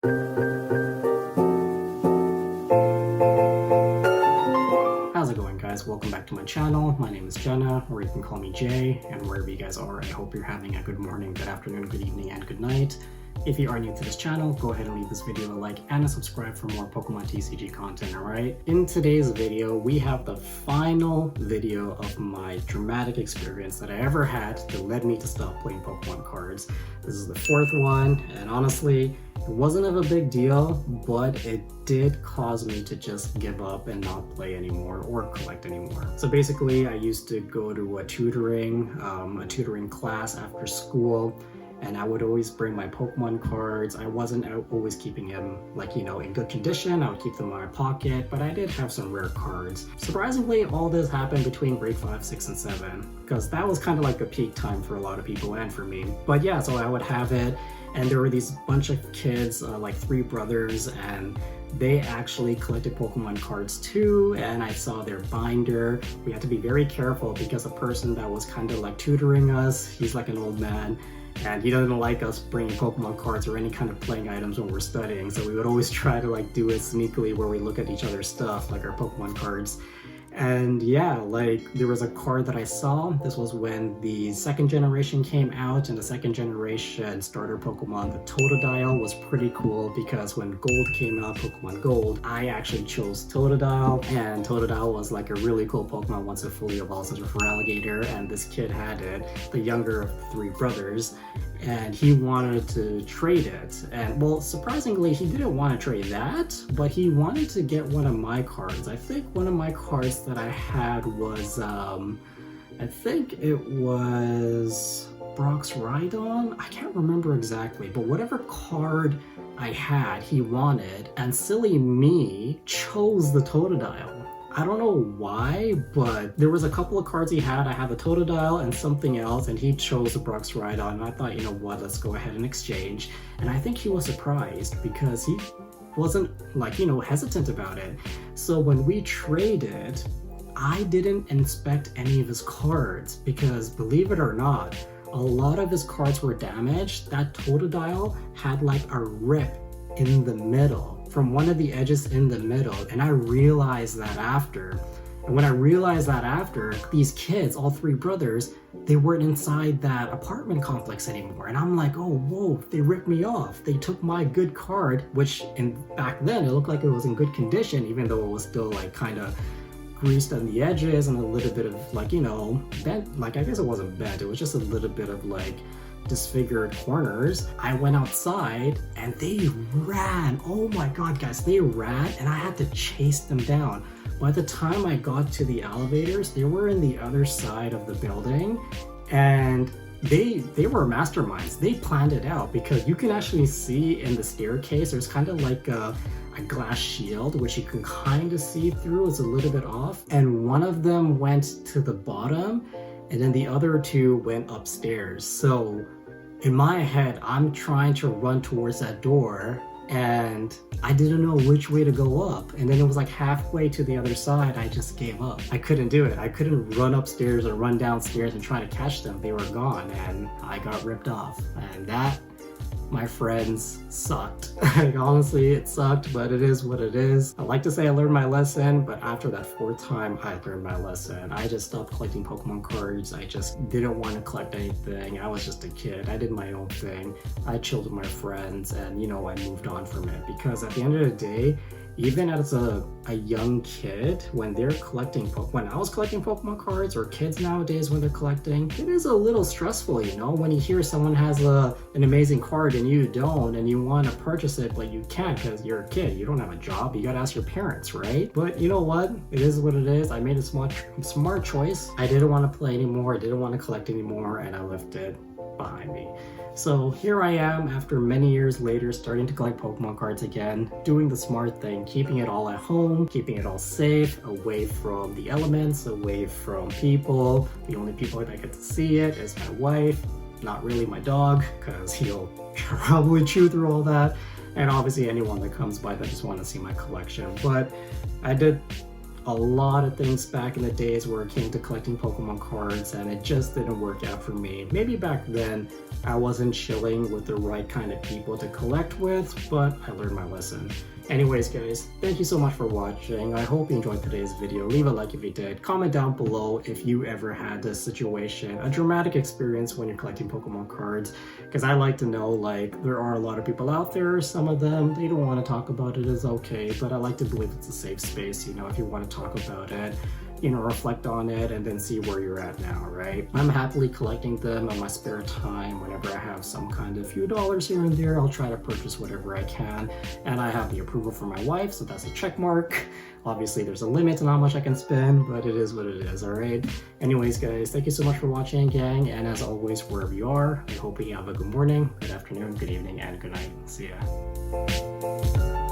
How's it going, guys? Welcome back to my channel. My name is Jenna, or you can call me Jay, and wherever you guys are, I hope you're having a good morning, good afternoon, good evening, and good night. If you are new to this channel, go ahead and leave this video a like and a subscribe for more Pokemon TCG content, alright? In today's video, we have the final video of my dramatic experience that I ever had that led me to stop playing Pokemon cards. This is the fourth one, and honestly, it wasn't of a big deal, but it did cause me to just give up and not play anymore or collect anymore. So basically, I used to go to a tutoring class after school, and I would always bring my Pokemon cards. I wasn't always keeping them, in good condition. I would keep them in my pocket, but I did have some rare cards. Surprisingly, all this happened between grade 5, 6, and 7, because that was kind of like the peak time for a lot of people and for me. But yeah, so I would have it, and there were these bunch of kids, like 3 brothers, and they actually collected Pokemon cards too, and I saw their binder. We had to be very careful because the person that was kind of like tutoring us, he's like an old man, and he doesn't like us bringing Pokemon cards or any kind of playing items when we're studying, so we would always try to do it sneakily where we look at each other's stuff, like our Pokemon cards. And yeah, there was a card that I saw. This was when the second generation came out, and the second generation starter Pokemon, the Totodile, was pretty cool because when Gold came out, Pokemon Gold, I actually chose Totodile, and Totodile was like a really cool Pokemon once it fully evolves into a Feraligatr, and this kid had it, the younger of the 3 brothers, and he wanted to trade it. And well, surprisingly, he didn't want to trade that, but he wanted to get one of my cards. I think one of my cards that I had was, I think it was Brock's Rhydon? I can't remember exactly, but whatever card I had, he wanted, and silly me chose the Totodile. I don't know why, but there was a couple of cards he had. I had the Totodile and something else, and he chose the Brock's Rhydon, and I thought, you know what, let's go ahead and exchange. And I think he was surprised because he wasn't hesitant about it. So when we traded, I didn't inspect any of his cards because, believe it or not, a lot of his cards were damaged. That Totodile had like a rip in the middle, from one of the edges in the middle, and I realized that after. And when I realized that after, these kids, all 3 brothers, they weren't inside that apartment complex anymore. And I'm like, oh, whoa, they ripped me off. They took my good card, which back then it looked like it was in good condition, even though it was still kind of greased on the edges and a little bit of bent. I guess it wasn't bent, it was just a little bit of disfigured corners. I went outside and they ran. Oh my god, guys, they ran, and I had to chase them down. By the time I got to the elevators, they were in the other side of the building, and they were masterminds. They planned it out because you can actually see in the staircase there's kind of like a glass shield which you can kind of see through. It's a little bit off, and one of them went to the bottom and then the other 2 went upstairs. So in my head, I'm trying to run towards that door, and I didn't know which way to go up. And then it was halfway to the other side, I just gave up. I couldn't do it. I couldn't run upstairs or run downstairs and try to catch them. They were gone, and I got ripped off. And that, my friends, sucked. Honestly, it sucked, but it is what it is. I like to say I learned my lesson, but after that 4th time, I learned my lesson. I just stopped collecting Pokemon cards. I just didn't want to collect anything. I was just a kid. I did my own thing. I chilled with my friends, and I moved on from it, because at the end of the day, even as a young kid, when they're collecting when I was collecting Pokemon cards, or kids nowadays when they're collecting, it is a little stressful, when you hear someone has an amazing card and you don't, and you want to purchase it but you can't because you're a kid, you don't have a job, you gotta ask your parents, right? But you know what, it is what it is. I made a smart choice. I didn't want to play anymore, I didn't want to collect anymore, and I left it behind me. So here I am, after many years later, starting to collect Pokemon cards again, doing the smart thing, keeping it all at home, keeping it all safe, away from the elements, away from people. The only people that get to see it is my wife, not really my dog, because he'll probably chew through all that, and obviously anyone that comes by that just want to see my collection. But I did a lot of things back in the days where it came to collecting Pokemon cards, and it just didn't work out for me. Maybe back then I wasn't chilling with the right kind of people to collect with, but I learned my lesson. Anyways guys, thank you so much for watching. I hope you enjoyed today's video. Leave a like if you did. Comment down below if you ever had this situation, a dramatic experience when you're collecting Pokemon cards, because I like to know, like, there are a lot of people out there, some of them, they don't want to talk about it, is okay, but I like to believe it's a safe space, you know, if you want to talk about it, you know, reflect on it and then see where you're at now, right? I'm happily collecting them on my spare time. Whenever I have some kind of few dollars here and there, I'll try to purchase whatever I can, and I have the approval from my wife, so that's a check mark. Obviously there's a limit on how much I can spend, but it is what it is, all right? Anyways guys, thank you so much for watching, gang, and as always, wherever you are, I hope you have a good morning, good afternoon, good evening, and good night. See ya.